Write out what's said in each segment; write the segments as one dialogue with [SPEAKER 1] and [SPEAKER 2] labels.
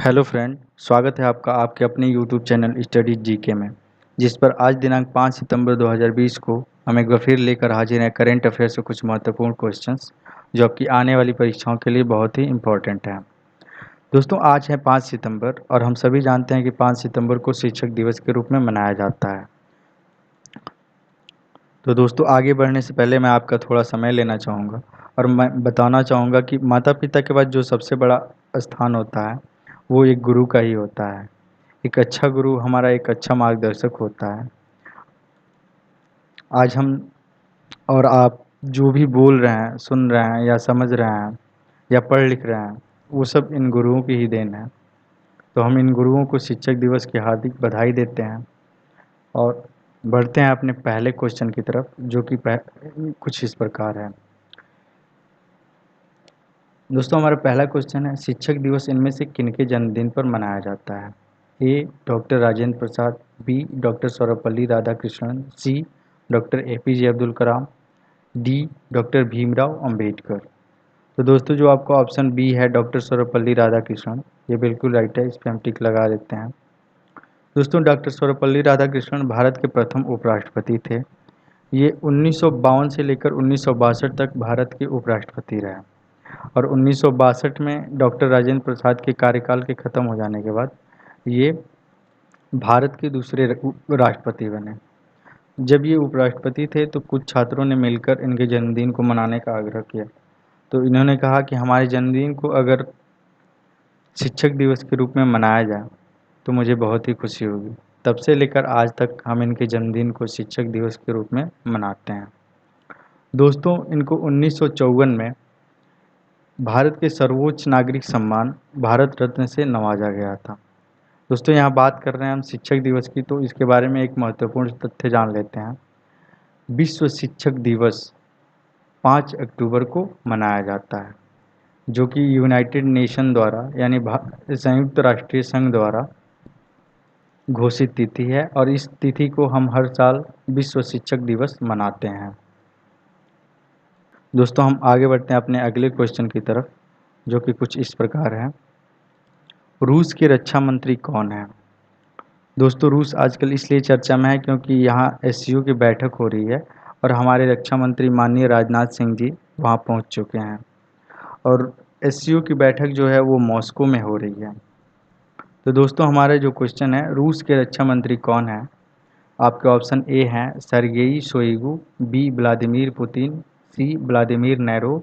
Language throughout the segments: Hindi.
[SPEAKER 1] हेलो फ्रेंड, स्वागत है आपका आपके अपने यूट्यूब चैनल स्टडी जीके में, जिस पर आज दिनांक 5 सितंबर 2020 को हम एक बार फिर लेकर हाजिर हैं करेंट अफेयर से कुछ महत्वपूर्ण क्वेश्चंस जो आपकी आने वाली परीक्षाओं के लिए बहुत ही इम्पोर्टेंट हैं। दोस्तों, आज है 5 सितंबर और हम सभी जानते हैं कि 5 सितंबर को शिक्षक दिवस के रूप में मनाया जाता है। तो दोस्तों, आगे बढ़ने से पहले मैं आपका थोड़ा समय लेना चाहूँगा और मैं बताना चाहूँगा कि माता पिता के बाद जो सबसे बड़ा स्थान होता है वो एक गुरु का ही होता है। एक अच्छा गुरु हमारा एक अच्छा मार्गदर्शक होता है। आज हम और आप जो भी बोल रहे हैं, सुन रहे हैं या समझ रहे हैं या पढ़ लिख रहे हैं, वो सब इन गुरुओं की ही देन है। तो हम इन गुरुओं को शिक्षक दिवस की हार्दिक बधाई देते हैं और बढ़ते हैं अपने पहले क्वेश्चन की तरफ, जो कि कुछ इस प्रकार है। दोस्तों, हमारा पहला क्वेश्चन है, शिक्षक दिवस इनमें से किनके जन्मदिन पर मनाया जाता है? ए doctor Rajendra Prasad, B doctor Sarvepalli Radhakrishnan, सी doctor APJ Abdul Kalam, D doctor Bhimrao Ambedkar. तो दोस्तों, जो आपका ऑप्शन बी है डॉक्टर सर्वपल्ली राधाकृष्णन, ये बिल्कुल राइट है। इस पर हम टिक लगा देते हैं। दोस्तों, डॉक्टर सर्वपल्ली राधाकृष्णन भारत के प्रथम उपराष्ट्रपति थे। ये 1952 से लेकर 1962 तक भारत के उपराष्ट्रपति रहे और 1962 में डॉक्टर राजेंद्र प्रसाद के कार्यकाल के ख़त्म हो जाने के बाद ये भारत के दूसरे राष्ट्रपति बने। जब ये उपराष्ट्रपति थे तो कुछ छात्रों ने मिलकर इनके जन्मदिन को मनाने का आग्रह किया। तो इन्होंने कहा कि हमारे जन्मदिन को अगर शिक्षक दिवस के रूप में मनाया जाए तो मुझे बहुत ही खुशी होगी। तब से लेकर आज तक हम इनके जन्मदिन को शिक्षक दिवस के रूप में मनाते हैं। दोस्तों, इनको 1954 में भारत के सर्वोच्च नागरिक सम्मान भारत रत्न से नवाजा गया था। दोस्तों, यहाँ बात कर रहे हैं हम शिक्षक दिवस की, तो इसके बारे में एक महत्वपूर्ण तथ्य जान लेते हैं। विश्व शिक्षक दिवस 5 अक्टूबर को मनाया जाता है, जो कि यूनाइटेड नेशन द्वारा यानी संयुक्त राष्ट्रीय संघ द्वारा घोषित तिथि है और इस तिथि को हम हर साल विश्व शिक्षक दिवस मनाते हैं। दोस्तों, हम आगे बढ़ते हैं अपने अगले क्वेश्चन की तरफ, जो कि कुछ इस प्रकार है। रूस के रक्षा मंत्री कौन है? दोस्तों, रूस आजकल इसलिए चर्चा में है क्योंकि यहाँ एससीओ की बैठक हो रही है और हमारे रक्षा मंत्री माननीय राजनाथ सिंह जी वहाँ पहुँच चुके हैं और एससीओ की बैठक जो है वो मॉस्को में हो रही है। तो दोस्तों, हमारा जो क्वेश्चन है, रूस के रक्षा मंत्री कौन है? आपके ऑप्शन ए हैं Sergei Shoigu, B Vladimir Putin, C Vladimir नैरो,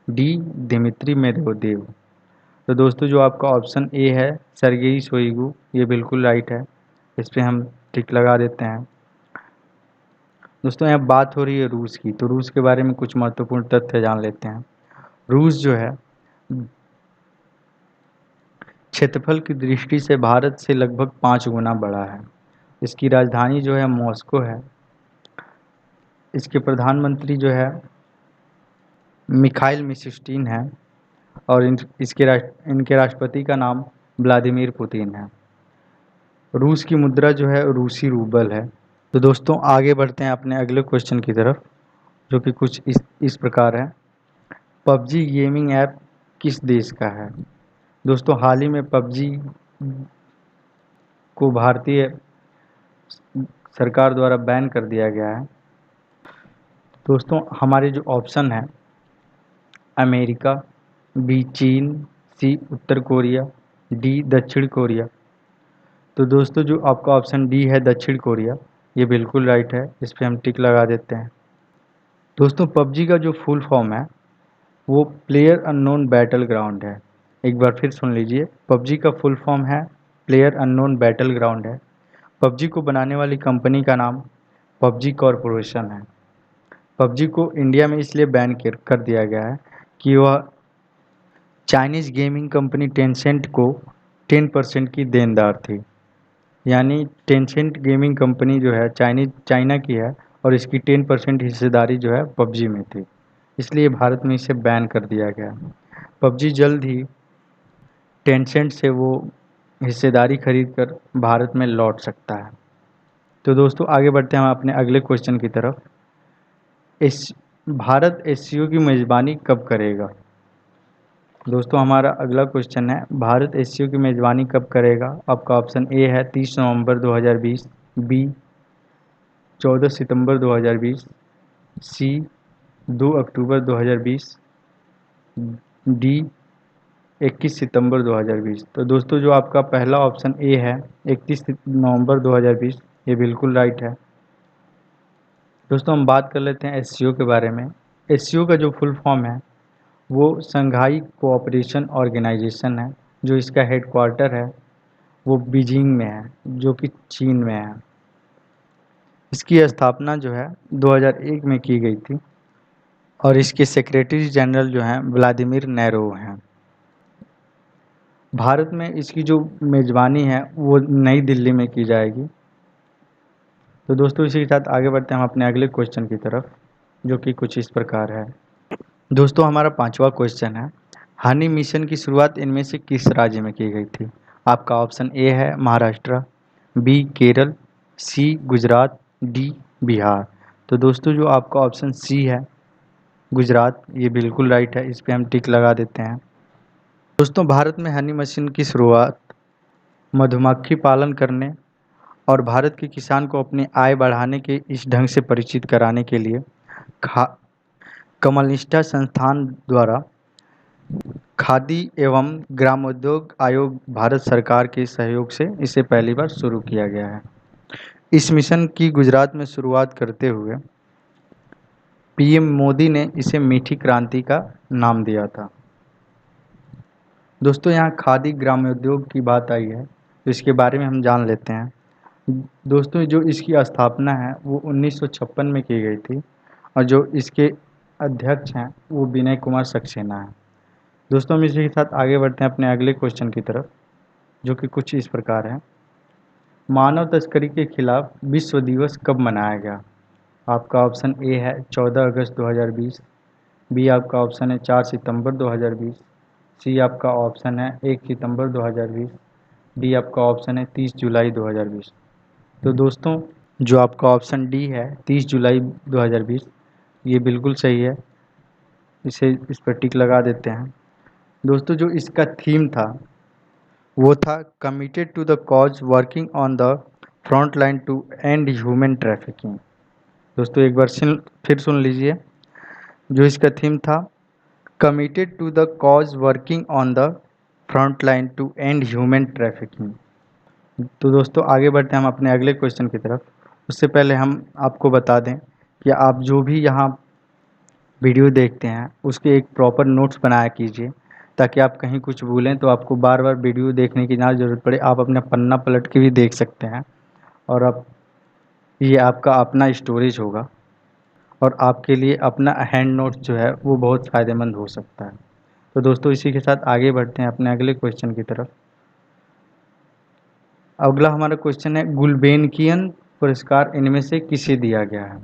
[SPEAKER 1] डी दिमित्री मेदवेदेव। तो दोस्तों, जो आपका ऑप्शन ए है सर्गेई शोइगु, ये बिल्कुल राइट है। इस पर हम टिक लगा देते हैं। दोस्तों, यहाँ बात हो रही है रूस की, तो रूस के बारे में कुछ महत्वपूर्ण तथ्य जान लेते हैं। रूस जो है क्षेत्रफल की दृष्टि से भारत से लगभग 5 गुना बड़ा है। इसकी राजधानी जो है मॉस्को है। इसके प्रधानमंत्री जो है मिखाइल मिशुस्टिन है और इनके राष्ट्रपति का नाम व्लादिमीर पुतिन है। रूस की मुद्रा जो है रूसी रूबल है। तो दोस्तों, आगे बढ़ते हैं अपने अगले क्वेश्चन की तरफ, जो कि कुछ इस प्रकार है। पबजी गेमिंग ऐप किस देश का है? दोस्तों, हाल ही में पबजी को भारतीय सरकार द्वारा बैन कर दिया गया है। दोस्तों, हमारे जो ऑप्शन है अमेरिका, बी चीन, सी उत्तर कोरिया, डी दक्षिण कोरिया। तो दोस्तों, जो आपका ऑप्शन डी है दक्षिण कोरिया, ये बिल्कुल राइट है। इस पर हम टिक लगा देते हैं। दोस्तों, पबजी का जो फुल फॉर्म है वो प्लेयर अननोन बैटल ग्राउंड है। एक बार फिर सुन लीजिए, पबजी का फुल फॉर्म है प्लेयर अननोन बैटल ग्राउंड है। पबजी को बनाने वाली कंपनी का नाम पबजी कॉरपोरेशन है। पबजी को इंडिया में इसलिए बैन कर दिया गया है कि वह चाइनीज़ गेमिंग कंपनी टेंसेंट को 10% की देनदार थी। यानी टेंसेंट गेमिंग कंपनी जो है चाइना की है और इसकी 10% हिस्सेदारी जो है पबजी में थी, इसलिए भारत में इसे बैन कर दिया गया। पबजी जल्द ही टेंसेंट से वो हिस्सेदारी खरीद कर भारत में लौट सकता है। तो दोस्तों, आगे बढ़ते हैं हम अपने अगले क्वेश्चन की तरफ। एस भारत एससीओ की मेज़बानी कब करेगा? दोस्तों हमारा अगला क्वेश्चन है, भारत एशियो की मेज़बानी कब करेगा? आपका ऑप्शन ए है 30 नवंबर 2020, बी 14 सितंबर 2020, सी 2 अक्टूबर 2020, डी 21 सितंबर 2020। तो दोस्तों जो आपका पहला ऑप्शन ए है 31 नवंबर 2020, ये बिल्कुल राइट है। दोस्तों हम बात कर लेते हैं एससीओ के बारे में। एससीओ का जो फुल फॉर्म है वो संघाई कोऑपरेशन ऑर्गेनाइजेशन है। जो इसका हेडक्वार्टर है वो बीजिंग में है, जो कि चीन में है। इसकी स्थापना जो है 2001 में की गई थी और इसके सेक्रेटरी जनरल जो हैं व्लादिमीर नेरो हैं। भारत में इसकी जो मेज़बानी है वो नई दिल्ली में की जाएगी। तो दोस्तों इसी के साथ आगे बढ़ते हैं हम अपने अगले क्वेश्चन की तरफ, जो कि कुछ इस प्रकार है। दोस्तों हमारा पांचवा क्वेश्चन है, हनी मिशन की शुरुआत इनमें से किस राज्य में की गई थी? आपका ऑप्शन ए है महाराष्ट्र, बी केरल, सी गुजरात, डी बिहार। तो दोस्तों जो आपका ऑप्शन सी है गुजरात, ये बिल्कुल राइट है। इस पे हम टिक लगा देते हैं। दोस्तों भारत में हनी मिशन की शुरुआत मधुमक्खी पालन करने और भारत के किसान को अपनी आय बढ़ाने के इस ढंग से परिचित कराने के लिए खा कमलनिष्ठा संस्थान द्वारा खादी एवं ग्रामोद्योग आयोग भारत सरकार के सहयोग से इसे पहली बार शुरू किया गया है। इस मिशन की गुजरात में शुरुआत करते हुए पीएम मोदी ने इसे मीठी क्रांति का नाम दिया था। दोस्तों यहाँ खादी ग्रामोद्योग की बात आई है तो इसके बारे में हम जान लेते हैं। दोस्तों जो इसकी स्थापना है वो 1956 में की गई थी और जो इसके अध्यक्ष हैं वो विनय कुमार सक्सेना हैं। दोस्तों हम इसी के साथ आगे बढ़ते हैं अपने अगले क्वेश्चन की तरफ, जो कि कुछ इस प्रकार है। मानव तस्करी के खिलाफ विश्व दिवस कब मनाया गया? आपका ऑप्शन ए है 14 अगस्त 2020, बी आपका ऑप्शन है 4 सितंबर 2020, सी आपका ऑप्शन है 1 सितंबर 2020, डी आपका ऑप्शन है 30 जुलाई 2020। तो दोस्तों जो आपका ऑप्शन डी है 30 जुलाई 2020, ये बिल्कुल सही है। इस पर टिक लगा देते हैं। दोस्तों जो इसका थीम था वो था committed to the cause working on the front line to end human trafficking. दोस्तों एक बार फिर सुन लीजिए। जो इसका थीम था committed to the cause working on the front line to end human trafficking. तो दोस्तों आगे बढ़ते हैं हम अपने अगले क्वेश्चन की तरफ। उससे पहले हम आपको बता दें कि आप जो भी यहाँ वीडियो देखते हैं उसके एक प्रॉपर नोट्स बनाया कीजिए, ताकि आप कहीं कुछ भूलें तो आपको बार बार वीडियो देखने की ना ज़रूरत पड़े। आप अपना पन्ना पलट के भी देख सकते हैं और अब ये आपका अपना स्टोरेज होगा और आपके लिए अपना हैंड नोट्स जो है वो बहुत फ़ायदेमंद हो सकता है। तो दोस्तों इसी के साथ आगे बढ़ते हैं अपने अगले क्वेश्चन की तरफ। अगला हमारा क्वेश्चन है, गुल्बेनकियन पुरस्कार इनमें से किसे दिया गया है?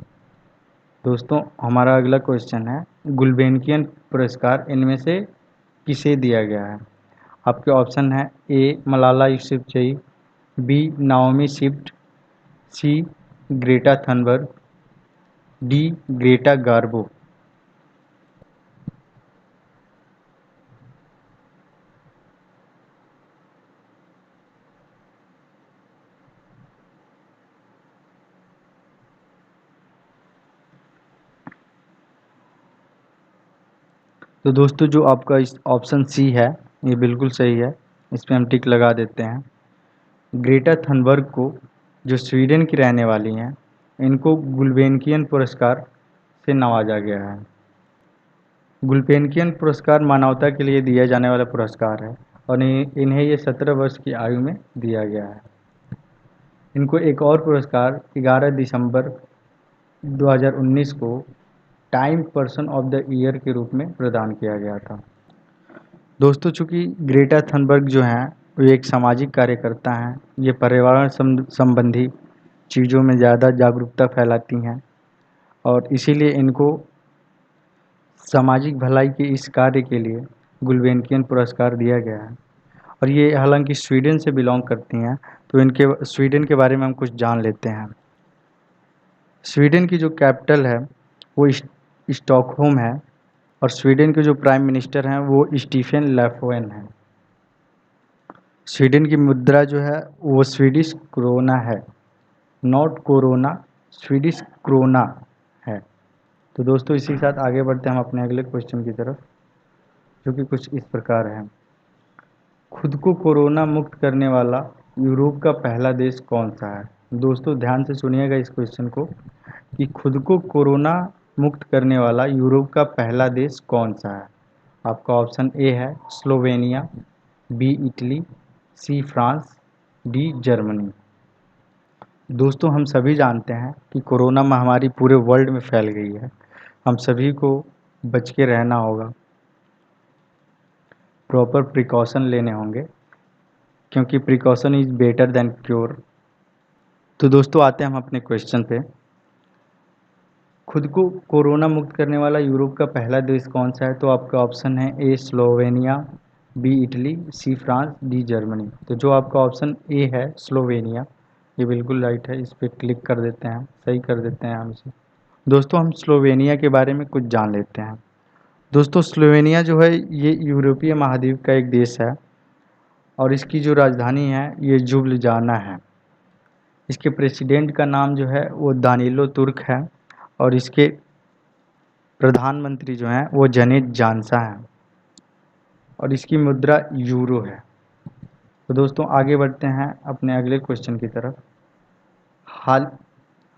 [SPEAKER 1] दोस्तों हमारा अगला क्वेश्चन है, गुल्बेनकियन पुरस्कार इनमें से किसे दिया गया है? आपके ऑप्शन है A Malala Yousafzai, B Naomi Shift, C Greta Thunberg, D Greta Garbo. तो दोस्तों जो आपका इस ऑप्शन सी है ये बिल्कुल सही है। इस पर हम टिक लगा देते हैं। ग्रेटा थनबर्ग को, जो स्वीडन की रहने वाली हैं, इनको गुल्बेनकियन पुरस्कार से नवाजा गया है। गुल्बेनकियन पुरस्कार मानवता के लिए दिया जाने वाला पुरस्कार है और इन्हें ये 17 वर्ष की आयु में दिया गया है। इनको एक और पुरस्कार 11 दिसंबर 2019 को time person of the year के रूप में प्रदान किया गया था। दोस्तों चूँकि ग्रेटा थनबर्ग जो हैं वो एक सामाजिक कार्यकर्ता हैं, ये पर्यावरण संबंधी चीज़ों में ज़्यादा जागरूकता फैलाती हैं और इसीलिए इनको सामाजिक भलाई के इस कार्य के लिए गुल्बेनकियन पुरस्कार दिया गया है। और ये हालांकि स्वीडन से बिलोंग करती हैं, तो इनके स्वीडन के बारे में हम कुछ जान लेते हैं। स्वीडन की जो कैपिटल है वो स्टॉकहोम है और स्वीडन के जो प्राइम मिनिस्टर हैं वो स्टीफन लेफोन हैं। स्वीडन की मुद्रा जो है वो स्वीडिश क्रोना है, नॉट कोरोना, स्वीडिश क्रोना है। तो दोस्तों इसी के साथ आगे बढ़ते हैं हम अपने अगले क्वेश्चन की तरफ, जो कि कुछ इस प्रकार है। खुद को कोरोना मुक्त करने वाला यूरोप का पहला देश कौन सा है? दोस्तों ध्यान से सुनिएगा इस क्वेश्चन को, कि खुद को कोरोना मुक्त करने वाला यूरोप का पहला देश कौन सा है? आपका ऑप्शन ए है Slovenia, B Italy, C France, D Germany. दोस्तों हम सभी जानते हैं कि कोरोना महामारी पूरे वर्ल्ड में फैल गई है। हम सभी को बच के रहना होगा, प्रॉपर प्रिकॉशन लेने होंगे, क्योंकि precaution is better than cure. तो दोस्तों आते हैं हम अपने क्वेश्चन पे। खुद को कोरोना मुक्त करने वाला यूरोप का पहला देश कौन सा है? तो आपका ऑप्शन है A Slovenia, B Italy, C France, D Germany. तो जो आपका ऑप्शन ए है स्लोवेनिया, ये बिल्कुल राइट है। इस पर क्लिक कर देते हैं, सही कर देते हैं हम इसे। दोस्तों हम स्लोवेनिया के बारे में कुछ जान लेते हैं। दोस्तों स्लोवेनिया जो है ये यूरोपीय महाद्वीप का एक देश है और इसकी जो राजधानी है ये जुब्लिजाना है। इसके प्रेसिडेंट का नाम जो है वो दानिलो तुर्क है और इसके प्रधानमंत्री जो हैं वो जनेट जानसा हैं और इसकी मुद्रा यूरो है। तो दोस्तों आगे बढ़ते हैं अपने अगले क्वेश्चन की तरफ। हाल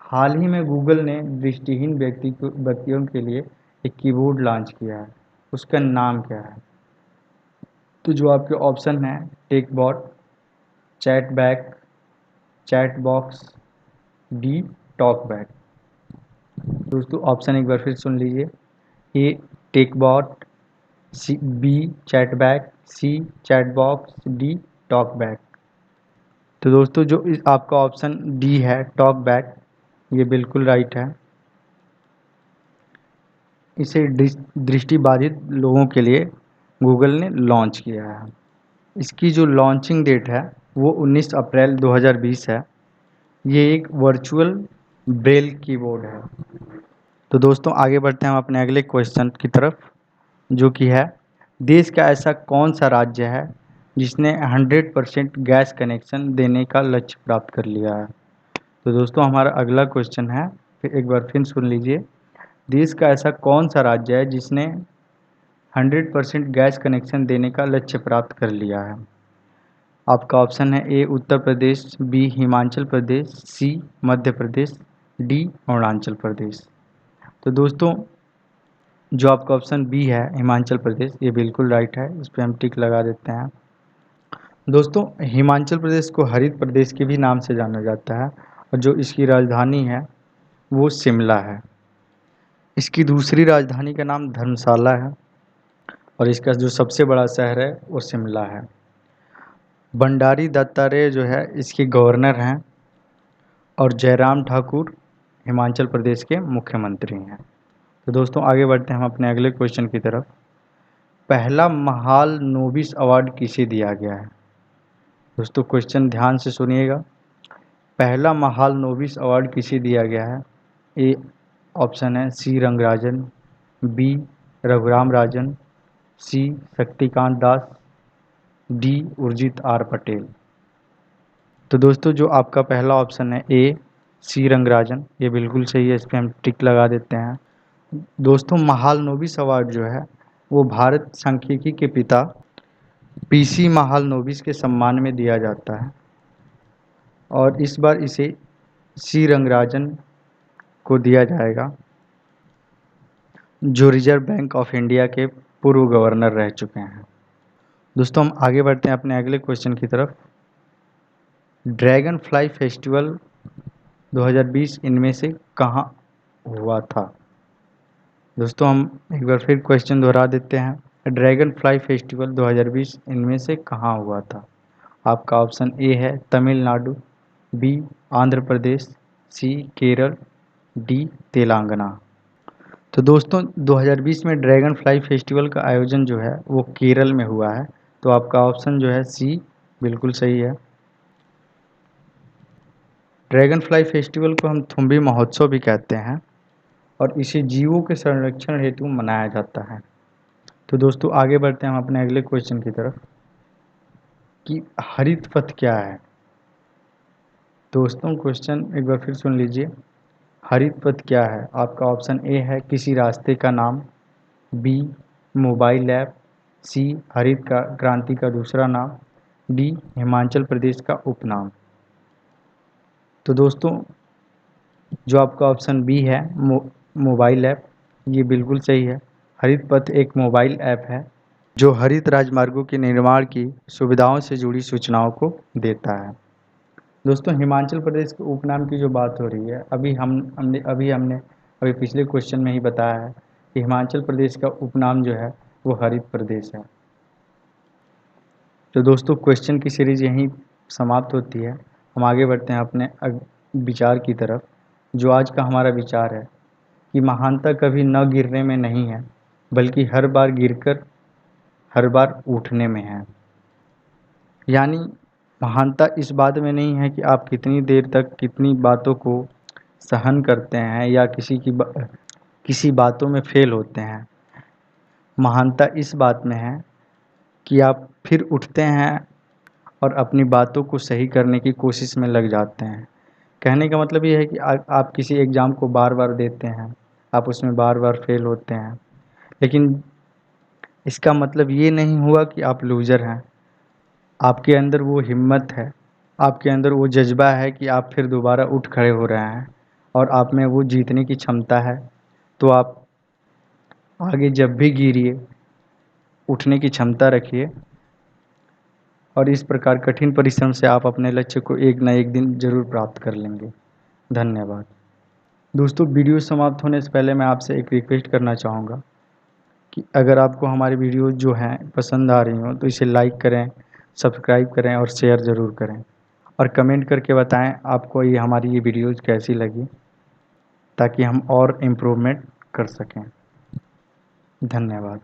[SPEAKER 1] हाल ही में गूगल ने दृष्टिहीन व्यक्तियों के लिए एक कीबोर्ड लॉन्च किया है, उसका नाम क्या है? तो जो आपके ऑप्शन हैं टेकबॉट, चैटबैक, चैटबॉक्स, डी टॉकबैक। दोस्तों ऑप्शन एक बार फिर सुन लीजिए। ए टेकबॉट, सी बी चैटबैक, सी चैटबॉक्स, डी टॉकबैक। तो दोस्तों जो आपका ऑप्शन डी है टॉकबैक, ये बिल्कुल राइट है। इसे दृष्टिबाधित लोगों के लिए गूगल ने लॉन्च किया है। इसकी जो लॉन्चिंग डेट है वो 19 अप्रैल 2020 है। ये एक वर्चुअल ब्रेल कीबोर्ड है। तो दोस्तों आगे बढ़ते हैं हम अपने अगले क्वेश्चन की तरफ, जो कि है देश का ऐसा कौन सा राज्य है जिसने 100% गैस कनेक्शन देने का लक्ष्य प्राप्त कर लिया है? तो दोस्तों हमारा अगला क्वेश्चन है, फिर एक बार फिर सुन लीजिए। देश का ऐसा कौन सा राज्य है जिसने 100% गैस कनेक्शन देने का लक्ष्य प्राप्त कर लिया है? आपका ऑप्शन है ए उत्तर प्रदेश, बी हिमाचल प्रदेश, सी मध्य प्रदेश, डी अरुणाचल प्रदेश। तो दोस्तों जो आपका ऑप्शन बी है हिमाचल प्रदेश, ये बिल्कुल राइट है। इस पर हम टिक लगा देते हैं। दोस्तों हिमाचल प्रदेश को हरित प्रदेश के भी नाम से जाना जाता है और जो इसकी राजधानी है वो शिमला है। इसकी दूसरी राजधानी का नाम धर्मशाला है और इसका जो सबसे बड़ा शहर है वो शिमला है। बंडारी दत्तात्रेय जो है इसके गवर्नर हैं और जयराम ठाकुर हिमाचल प्रदेश के मुख्यमंत्री हैं। तो दोस्तों आगे बढ़ते हैं हम अपने अगले क्वेश्चन की तरफ। पहला महाल नोबिस अवार्ड किसे दिया गया है? दोस्तों क्वेश्चन ध्यान से सुनिएगा। पहला महाल नोबिस अवार्ड किसे दिया गया है? ए ऑप्शन है C Rangarajan, B Raghuram Rajan, C Shaktikanta Das, D Urjit R Patel. तो दोस्तों जो आपका पहला ऑप्शन है ए सी रंगराजन, ये बिल्कुल सही है। इस पर हम टिक लगा देते हैं। दोस्तों महालनोबिस अवार्ड जो है वो भारत सांख्यिकी के पिता पीसी महालनोबिस के सम्मान में दिया जाता है और इस बार इसे सी रंगराजन को दिया जाएगा, जो रिजर्व बैंक ऑफ इंडिया के पूर्व गवर्नर रह चुके हैं। दोस्तों हम आगे बढ़ते हैं अपने अगले क्वेश्चन की तरफ। ड्रैगन फ्लाई फेस्टिवल 2020 इनमें से कहाँ हुआ था? दोस्तों हम एक बार फिर क्वेश्चन दोहरा देते हैं। ड्रैगन फ्लाई फेस्टिवल 2020 इनमें से कहाँ हुआ था? आपका ऑप्शन ए है तमिलनाडु, बी आंध्र प्रदेश, सी केरल, डी तेलंगाना। तो दोस्तों 2020 में ड्रैगन फ्लाई फेस्टिवल का आयोजन जो है वो केरल में हुआ है। तो आपका ऑप्शन जो है सी बिल्कुल सही है। ड्रैगन फ्लाई फेस्टिवल को हम थुम्बी महोत्सव भी कहते हैं और इसे जीवों के संरक्षण हेतु मनाया जाता है। तो दोस्तों आगे बढ़ते हैं हम अपने अगले क्वेश्चन की तरफ कि हरित पथ क्या है। दोस्तों क्वेश्चन एक बार फिर सुन लीजिए। हरित पथ क्या है? आपका ऑप्शन ए है किसी रास्ते का नाम, बी मोबाइल ऐप, सी हरित क्रांति का दूसरा नाम, डी हिमाचल प्रदेश का उपनाम। तो दोस्तों जो आपका ऑप्शन बी है मोबाइल ऐप, ये बिल्कुल सही है। हरित पथ एक मोबाइल ऐप है जो हरित राजमार्गों के निर्माण की सुविधाओं से जुड़ी सूचनाओं को देता है। दोस्तों हिमाचल प्रदेश के उपनाम की जो बात हो रही है, अभी पिछले क्वेश्चन में ही बताया है कि हिमाचल प्रदेश का उपनाम जो है वो हरित प्रदेश है। तो दोस्तों क्वेश्चन की सीरीज यहीं समाप्त होती है। हम आगे बढ़ते हैं अपने विचार की तरफ। जो आज का हमारा विचार है कि महानता कभी न गिरने में नहीं है, बल्कि हर बार गिरकर हर बार उठने में है। यानी महानता इस बात में नहीं है कि आप कितनी देर तक कितनी बातों को सहन करते हैं या किसी बातों में फेल होते हैं। महानता इस बात में है कि आप फिर उठते हैं और अपनी बातों को सही करने की कोशिश में लग जाते हैं। कहने का मतलब ये है कि आप किसी एग्ज़ाम को बार बार देते हैं, आप उसमें बार बार फेल होते हैं, लेकिन इसका मतलब ये नहीं हुआ कि आप लूज़र हैं। आपके अंदर वो हिम्मत है, आपके अंदर वो जज्बा है कि आप फिर दोबारा उठ खड़े हो रहे हैं और आप में वो जीतने की क्षमता है। तो आप आगे जब भी गिरिए, उठने की क्षमता रखिए और इस प्रकार कठिन परिश्रम से आप अपने लक्ष्य को एक न एक दिन ज़रूर प्राप्त कर लेंगे। धन्यवाद। दोस्तों वीडियो समाप्त होने से पहले मैं आपसे एक रिक्वेस्ट करना चाहूँगा कि अगर आपको हमारी वीडियो जो हैं पसंद आ रही हों तो इसे लाइक करें, सब्सक्राइब करें और शेयर ज़रूर करें और कमेंट करके बताएं आपको हमारी ये वीडियोज़ कैसी लगी, ताकि हम और इम्प्रूवमेंट कर सकें। धन्यवाद।